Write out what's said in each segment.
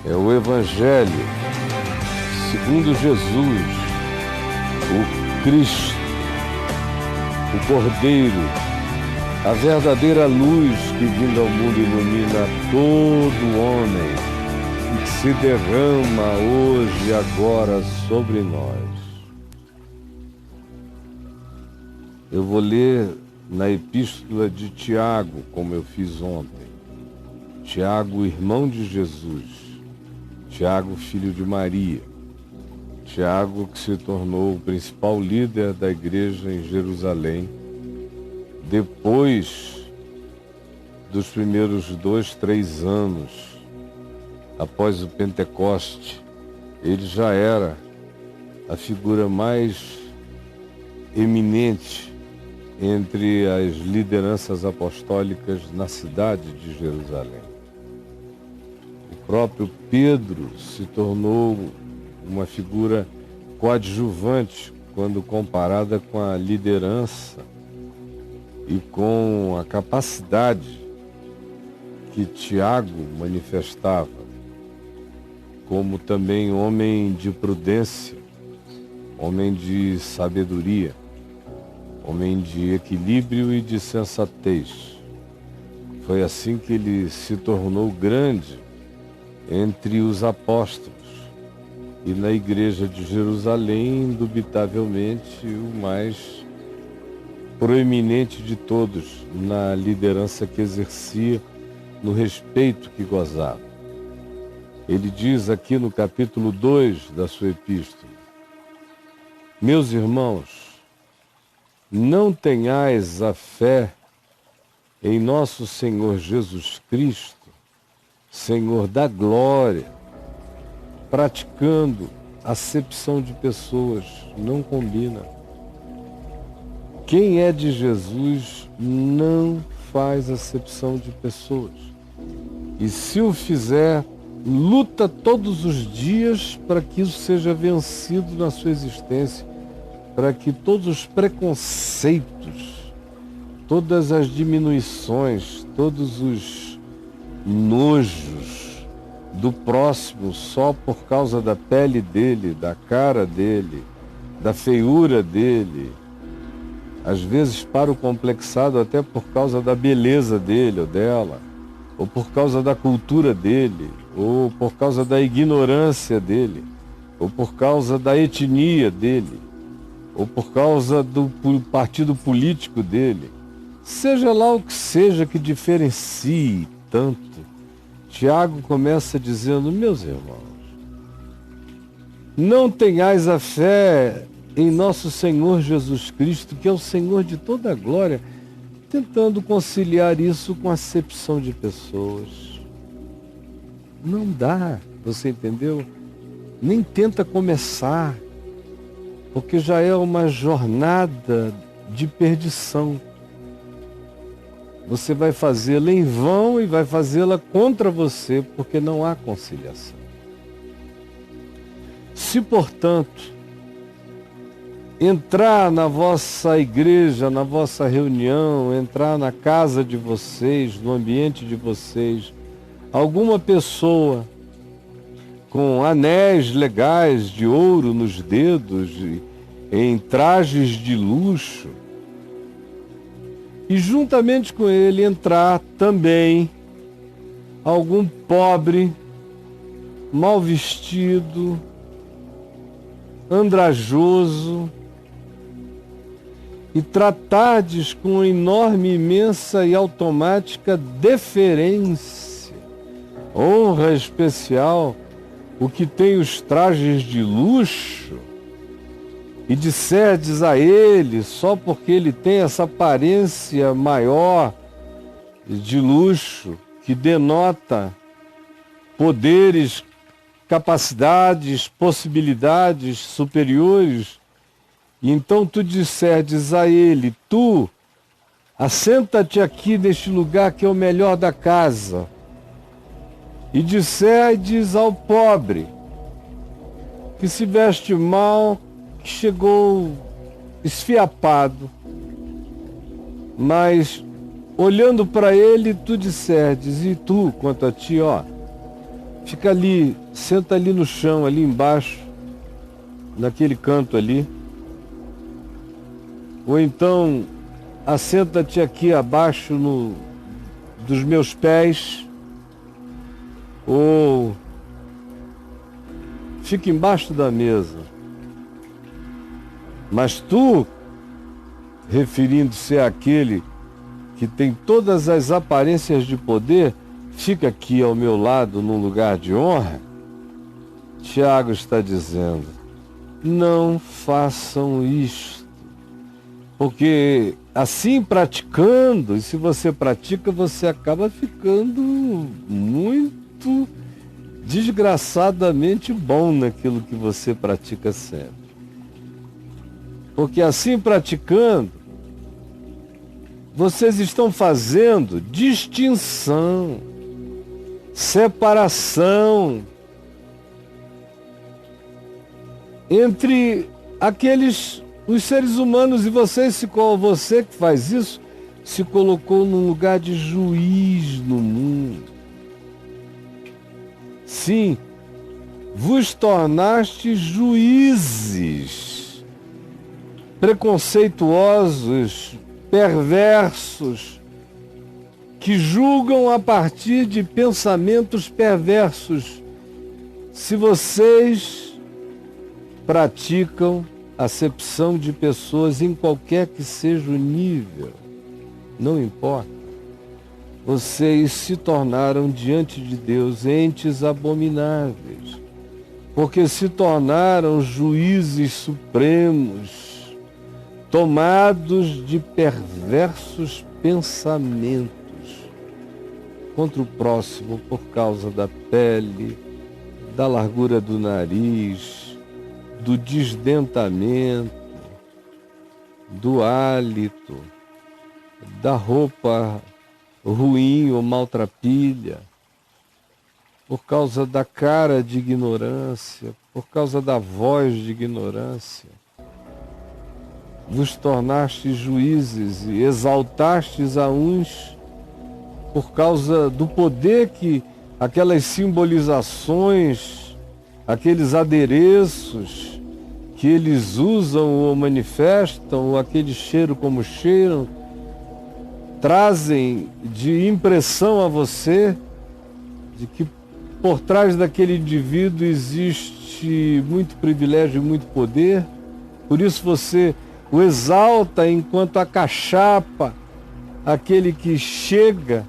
É o Evangelho segundo Jesus, o Cristo, o Cordeiro, a verdadeira luz que vindo ao mundo ilumina todo homem e que se derrama hoje e agora sobre nós. Eu vou ler na epístola de Tiago, como eu fiz ontem. Tiago, irmão de Jesus. Tiago, filho de Maria. Tiago, que se tornou o principal líder da igreja em Jerusalém, depois dos primeiros 2, 3 anos, após o Pentecoste. Ele já era a figura mais eminente entre as lideranças apostólicas na cidade de Jerusalém. O próprio Pedro se tornou uma figura coadjuvante quando comparada com a liderança e com a capacidade que Tiago manifestava, como também homem de prudência, homem de sabedoria, homem de equilíbrio e de sensatez. Foi assim que ele se tornou grande entre os apóstolos e na igreja de Jerusalém, indubitavelmente, o mais proeminente de todos na liderança que exercia, no respeito que gozava. Ele diz aqui no capítulo 2 da sua epístola: meus irmãos, não tenhais a fé em nosso Senhor Jesus Cristo, Senhor da glória, praticando acepção de pessoas. Não combina. Quem é de Jesus não faz acepção de pessoas. E se o fizer, luta todos os dias para que isso seja vencido na sua existência, para que todos os preconceitos, todas as diminuições, todos os nojos do próximo só por causa da pele dele, da cara dele, da feiura dele, às vezes para o complexado até por causa da beleza dele ou dela, ou por causa da cultura dele, ou por causa da ignorância dele, ou por causa da etnia dele, ou por causa do partido político dele, seja lá o que seja que diferencie tanto. Tiago começa dizendo: meus irmãos, não tenhais a fé em nosso Senhor Jesus Cristo, que é o Senhor de toda a glória, tentando conciliar isso com acepção de pessoas. Não dá, você entendeu? Nem tenta começar, porque já é uma jornada de perdição. Você vai fazê-la em vão e vai fazê-la contra você, porque não há conciliação. Se, portanto, entrar na vossa igreja, na vossa reunião, entrar na casa de vocês, no ambiente de vocês, alguma pessoa com anéis legais de ouro nos dedos, em trajes de luxo, e juntamente com ele entrar também algum pobre, mal vestido, andrajoso, e tratardes com enorme, imensa e automática deferência, honra especial, o que tem os trajes de luxo, e disserdes a ele, só porque ele tem essa aparência maior de luxo, que denota poderes, capacidades, possibilidades superiores, e então tu disserdes a ele: tu, assenta-te aqui neste lugar que é o melhor da casa, e disserdes ao pobre, que se veste mal, que chegou esfiapado, mas olhando para ele, tu disserdes: e tu, quanto a ti, ó, Fica ali, senta ali no chão, ali embaixo, naquele canto ali. Ou então, assenta-te aqui abaixo dos meus pés. Ou fica embaixo da mesa. Mas tu, referindo-se àquele que tem todas as aparências de poder, fica aqui ao meu lado num lugar de honra. Tiago está dizendo, não façam isto, porque assim praticando, e se você pratica, você acaba ficando muito desgraçadamente bom naquilo que você pratica sempre. Porque assim praticando, vocês estão fazendo distinção, separação entre os seres humanos, e você que faz isso, se colocou num lugar de juiz no mundo. Sim, vos tornaste juízes, preconceituosos, perversos, que julgam a partir de pensamentos perversos. Se vocês praticam acepção de pessoas em qualquer que seja o nível, não importa, vocês se tornaram diante de Deus entes abomináveis, porque se tornaram juízes supremos, tomados de perversos pensamentos contra o próximo por causa da pele, da largura do nariz, do desdentamento, do hálito, da roupa ruim ou maltrapilha, por causa da cara de ignorância, por causa da voz de ignorância. Vos tornastes juízes e exaltastes a uns por causa do poder que aquelas simbolizações, aqueles adereços que eles usam ou manifestam, ou aquele cheiro como cheiram, trazem de impressão a você de que por trás daquele indivíduo existe muito privilégio e muito poder. Por isso você o exalta enquanto acachapa aquele que chega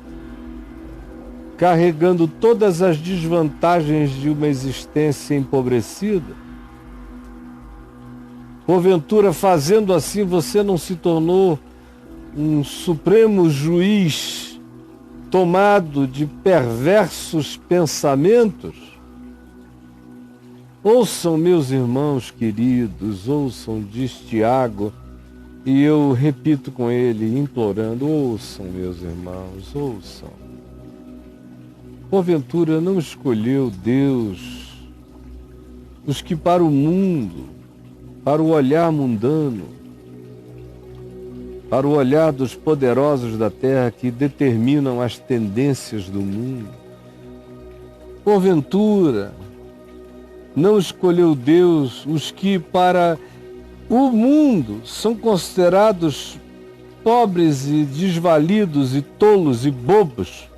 carregando todas as desvantagens de uma existência empobrecida. Porventura, fazendo assim, você não se tornou um supremo juiz tomado de perversos pensamentos? Ouçam, meus irmãos queridos, ouçam, diz Tiago, e eu repito com ele, implorando, ouçam, meus irmãos, ouçam. Porventura não escolheu Deus os que para o mundo, para o olhar mundano, para o olhar dos poderosos da terra que determinam as tendências do mundo? Porventura não escolheu Deus os que para o mundo são considerados pobres e desvalidos e tolos e bobos,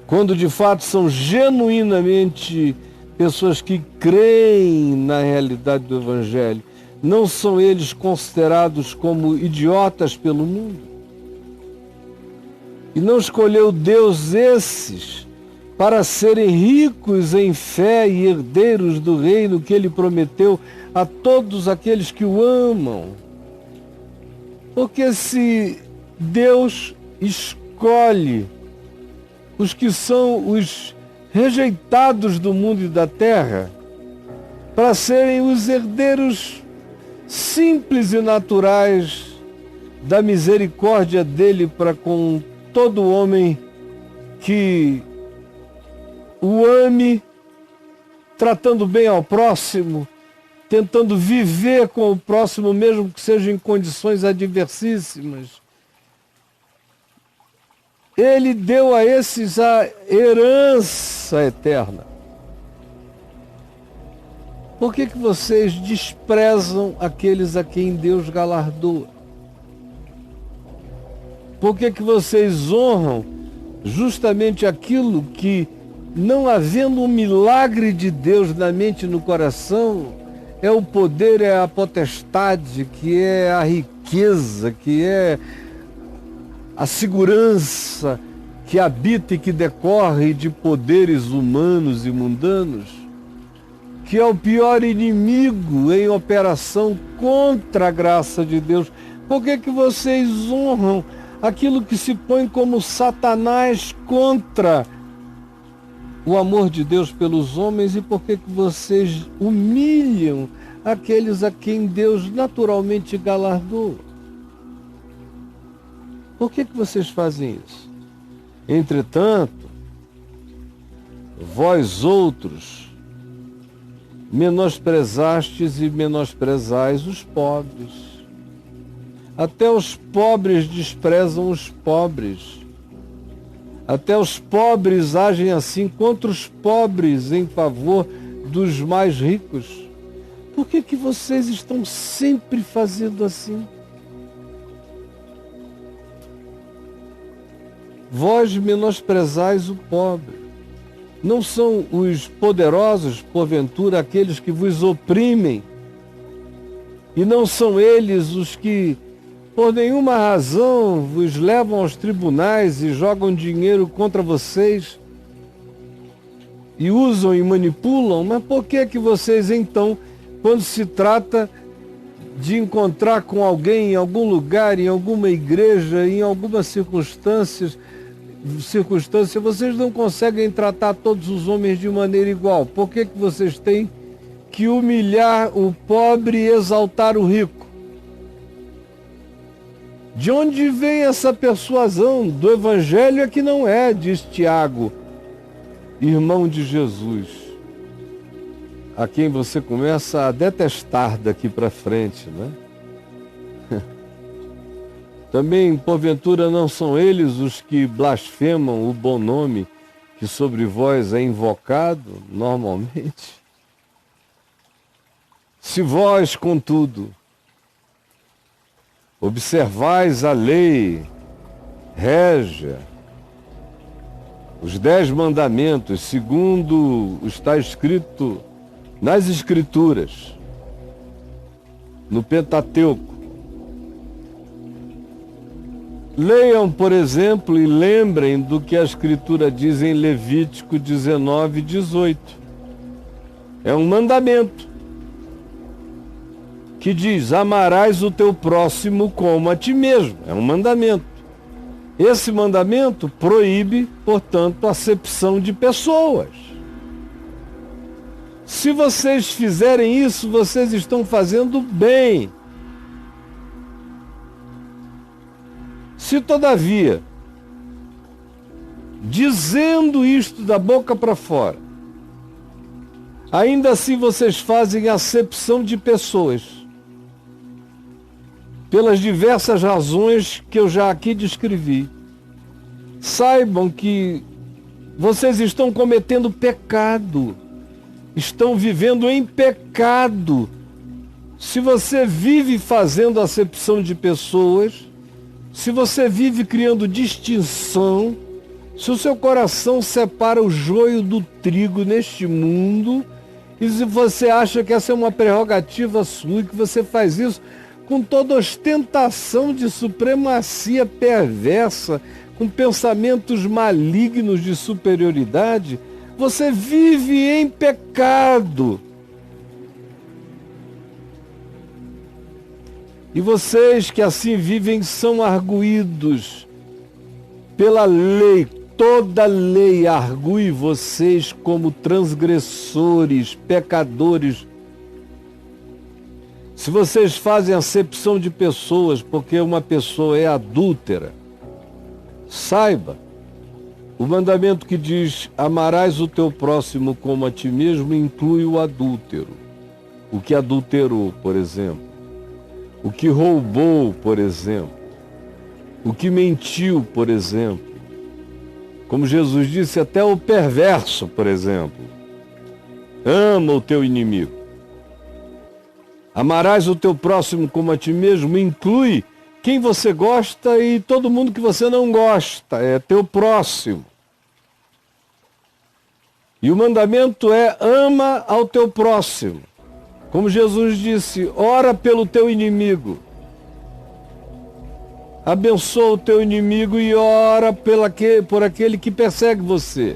quando de fato são genuinamente pessoas que creem na realidade do Evangelho? Não são eles considerados como idiotas pelo mundo? E não escolheu Deus esses para serem ricos em fé e herdeiros do reino que Ele prometeu a todos aqueles que o amam? Porque se Deus escolhe os que são os rejeitados do mundo e da terra para serem os herdeiros simples e naturais da misericórdia dele para com todo homem que o ame, tratando bem ao próximo, tentando viver com o próximo, mesmo que seja em condições adversíssimas. Ele deu a esses a herança eterna. Por que vocês desprezam aqueles a quem Deus galardoa? Por que vocês honram justamente aquilo que, não havendo um milagre de Deus na mente e no coração, é o poder, é a potestade, que é a riqueza, que é a segurança que habita e que decorre de poderes humanos e mundanos, que é o pior inimigo em operação contra a graça de Deus? Por que vocês honram aquilo que se põe como Satanás contra o amor de Deus pelos homens? E por que vocês humilham aqueles a quem Deus naturalmente galardoa? Por que vocês fazem isso? Entretanto, vós outros menosprezastes e menosprezais os pobres. Até os pobres desprezam os pobres. Até os pobres agem assim contra os pobres em favor dos mais ricos. Por que vocês estão sempre fazendo assim? Vós menosprezais o pobre. Não são os poderosos, porventura, aqueles que vos oprimem? E não são eles os que, por nenhuma razão, vos levam aos tribunais e jogam dinheiro contra vocês? E usam e manipulam? Mas por que vocês, então, quando se trata de encontrar com alguém em algum lugar, em alguma igreja, em algumas circunstâncias, vocês não conseguem tratar todos os homens de maneira igual? Por que vocês têm que humilhar o pobre e exaltar o rico? De onde vem essa persuasão? Do Evangelho é que não é, diz Tiago, irmão de Jesus, a quem você começa a detestar daqui para frente, né? Também, porventura, não são eles os que blasfemam o bom nome que sobre vós é invocado normalmente? Se vós, contudo, observais a lei régia, os 10 mandamentos, segundo está escrito nas Escrituras, no Pentateuco, leiam, por exemplo, e lembrem do que a Escritura diz em Levítico 19:18. É um mandamento que diz: amarás o teu próximo como a ti mesmo. É um mandamento. Esse mandamento proíbe, portanto, a acepção de pessoas. Se vocês fizerem isso, vocês estão fazendo bem. Se, todavia, dizendo isto da boca para fora, ainda assim vocês fazem acepção de pessoas, pelas diversas razões que eu já aqui descrevi, saibam que vocês estão cometendo pecado, estão vivendo em pecado. Se você vive fazendo acepção de pessoas, se você vive criando distinção, se o seu coração separa o joio do trigo neste mundo, e se você acha que essa é uma prerrogativa sua e que você faz isso com toda ostentação de supremacia perversa, com pensamentos malignos de superioridade, você vive em pecado. E vocês que assim vivem são arguídos pela lei. Toda lei argue vocês como transgressores, pecadores. Se vocês fazem acepção de pessoas porque uma pessoa é adúltera, saiba, o mandamento que diz amarás o teu próximo como a ti mesmo inclui o adúltero, o que adulterou, por exemplo, o que roubou, por exemplo, o que mentiu, por exemplo, Como Jesus disse, até o perverso, por exemplo, ama o teu inimigo. Amarás o teu próximo como a ti mesmo, inclui quem você gosta e todo mundo que você não gosta, é teu próximo. E o mandamento é: ama ao teu próximo. Como Jesus disse, ora pelo teu inimigo. Abençoa o teu inimigo e ora por aquele que persegue você.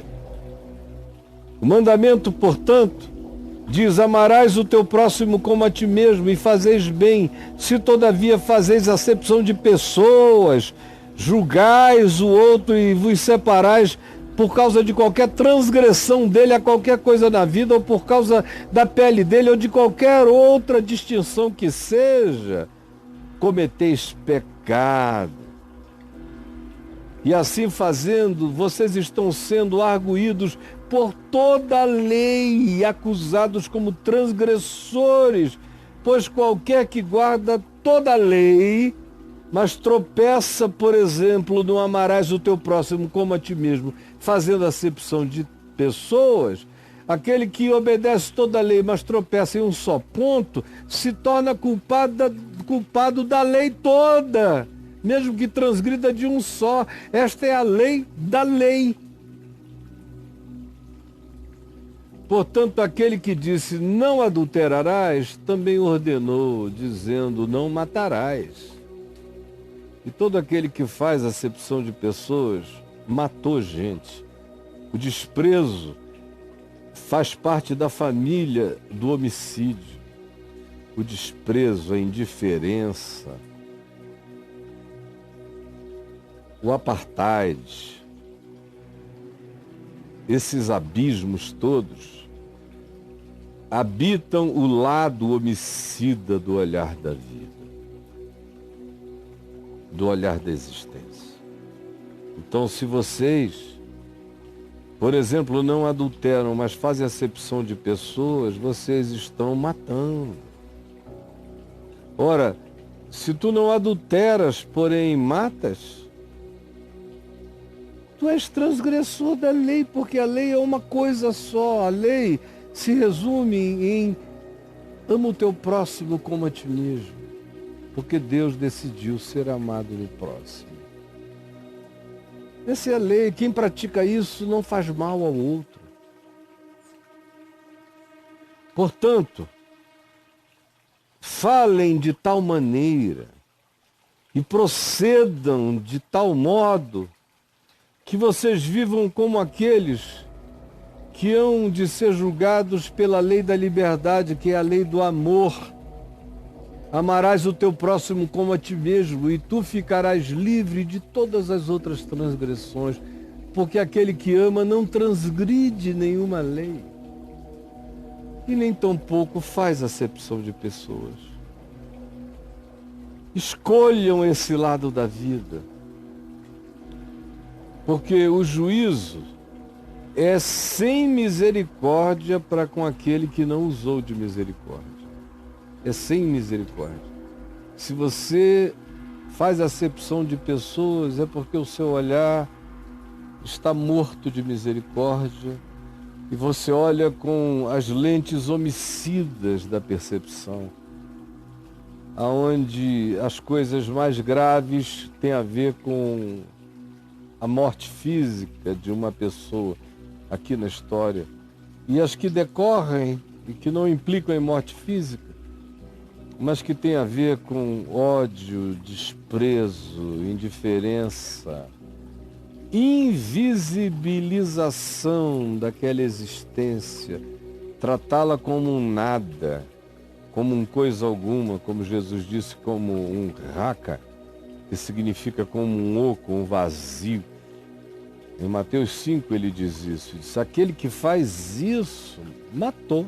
O mandamento, portanto, diz: amarás o teu próximo como a ti mesmo e fazeis bem, se todavia fazeis acepção de pessoas, julgais o outro e vos separais por causa de qualquer transgressão dele a qualquer coisa na vida, ou por causa da pele dele, ou de qualquer outra distinção que seja, cometeis pecado. E assim fazendo, vocês estão sendo arguídos por toda a lei e acusados como transgressores, pois qualquer que guarda toda a lei, mas tropeça, por exemplo, no amarás o teu próximo como a ti mesmo, fazendo acepção de pessoas, aquele que obedece toda a lei, mas tropeça em um só ponto, se torna culpado da lei toda, mesmo que transgrida de um só. Esta é a lei da lei. Portanto, aquele que disse não adulterarás, também ordenou, dizendo não matarás. E todo aquele que faz acepção de pessoas matou gente. O desprezo faz parte da família do homicídio. O desprezo, a indiferença, o apartheid, esses abismos todos habitam o lado homicida do olhar da vida, do olhar da existência. Então, se vocês, por exemplo, não adulteram, mas fazem acepção de pessoas, vocês estão matando. Ora, se tu não adulteras, porém matas, tu és transgressor da lei, porque a lei é uma coisa só. A lei se resume em ama o teu próximo como a ti mesmo, porque Deus decidiu ser amado no próximo. Essa é a lei. Quem pratica isso não faz mal ao outro. Portanto, falem de tal maneira e procedam de tal modo que vocês vivam como aqueles que hão de ser julgados pela lei da liberdade, que é a lei do amor. Amarás o teu próximo como a ti mesmo, e tu ficarás livre de todas as outras transgressões, porque aquele que ama não transgride nenhuma lei, e nem tampouco faz acepção de pessoas. Escolham esse lado da vida, porque o juízo é sem misericórdia para com aquele que não usou de misericórdia. É sem misericórdia. Se você faz acepção de pessoas, é porque o seu olhar está morto de misericórdia e você olha com as lentes homicidas da percepção, aonde as coisas mais graves têm a ver com a morte física de uma pessoa aqui na história, e as que decorrem e que não implicam em morte física, mas que têm a ver com ódio, desprezo, indiferença, invisibilização daquela existência, tratá-la como um nada, como um coisa alguma, como Jesus disse, como um raka, que significa como um oco, um vazio. Em Mateus 5 ele diz isso, ele diz: aquele que faz isso, matou.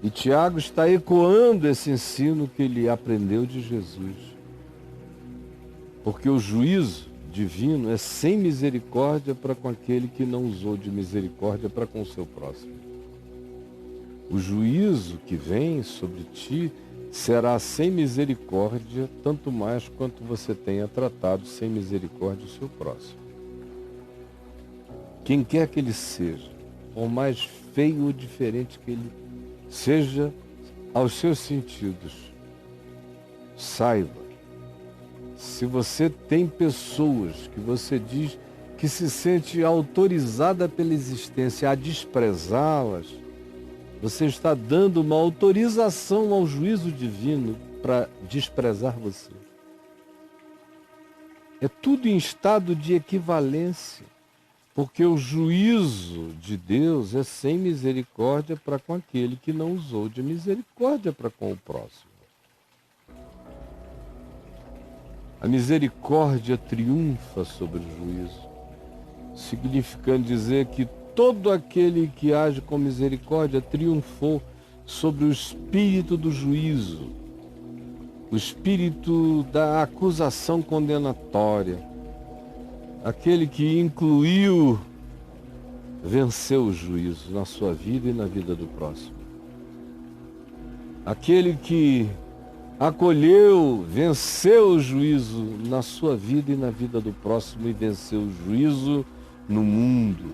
E Tiago está ecoando esse ensino que ele aprendeu de Jesus. Porque o juízo divino é sem misericórdia para com aquele que não usou de misericórdia para com o seu próximo. O juízo que vem sobre ti será sem misericórdia, tanto mais quanto você tenha tratado sem misericórdia o seu próximo. Quem quer que ele seja, por mais feio ou diferente que ele seja aos seus sentidos, saiba, se você tem pessoas que você diz que se sente autorizada pela existência a desprezá-las, você está dando uma autorização ao juízo divino para desprezar você. É tudo em estado de equivalência, porque o juízo de Deus é sem misericórdia para com aquele que não usou de misericórdia para com o próximo. A misericórdia triunfa sobre o juízo, significando dizer que todo aquele que age com misericórdia triunfou sobre o espírito do juízo, o espírito da acusação condenatória. Aquele que incluiu, venceu o juízo na sua vida e na vida do próximo. Aquele que acolheu, venceu o juízo na sua vida e na vida do próximo e venceu o juízo no mundo.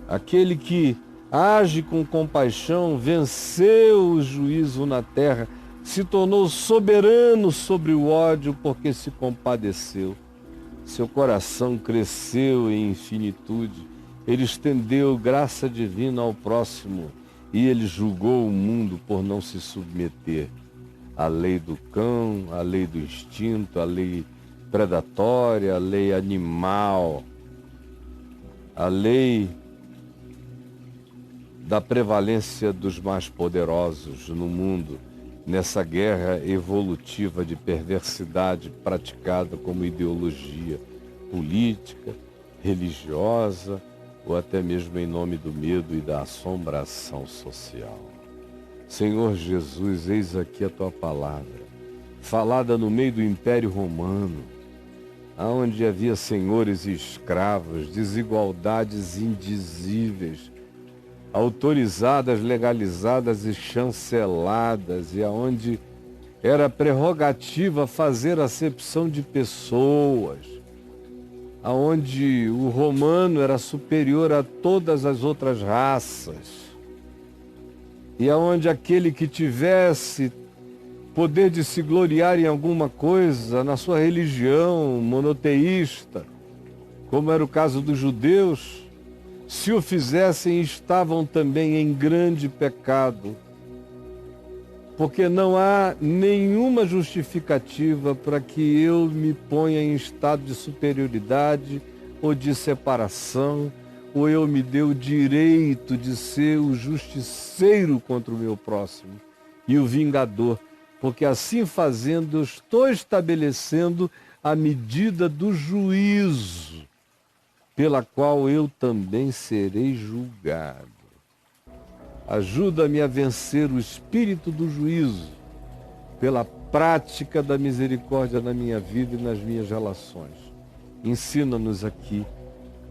Aquele que age com compaixão, venceu o juízo na terra, se tornou soberano sobre o ódio porque se compadeceu. Seu coração cresceu em infinitude, ele estendeu graça divina ao próximo e ele julgou o mundo por não se submeter à lei do cão, à lei do instinto, à lei predatória, à lei animal, à lei da prevalência dos mais poderosos no mundo, nessa guerra evolutiva de perversidade praticada como ideologia política, religiosa ou até mesmo em nome do medo e da assombração social. Senhor Jesus, eis aqui a tua palavra, falada no meio do Império Romano, onde havia senhores e escravos, desigualdades indizíveis, autorizadas, legalizadas e chanceladas, e aonde era prerrogativa fazer acepção de pessoas, aonde o romano era superior a todas as outras raças, e aonde aquele que tivesse poder de se gloriar em alguma coisa na sua religião monoteísta, como era o caso dos judeus, se o fizessem, estavam também em grande pecado, porque não há nenhuma justificativa para que eu me ponha em estado de superioridade ou de separação, ou eu me dê o direito de ser o justiceiro contra o meu próximo e o vingador, porque assim fazendo eu estou estabelecendo a medida do juízo, pela qual eu também serei julgado. Ajuda-me a vencer o espírito do juízo, pela prática da misericórdia na minha vida e nas minhas relações. Ensina-nos aqui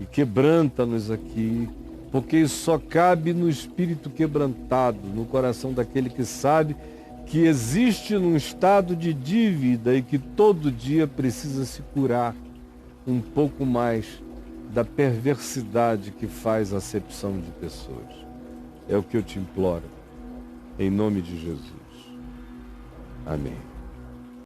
e quebranta-nos aqui, porque isso só cabe no espírito quebrantado, no coração daquele que sabe que existe num estado de dívida e que todo dia precisa se curar um pouco mais da perversidade que faz acepção de pessoas. É o que eu te imploro, em nome de Jesus. Amém.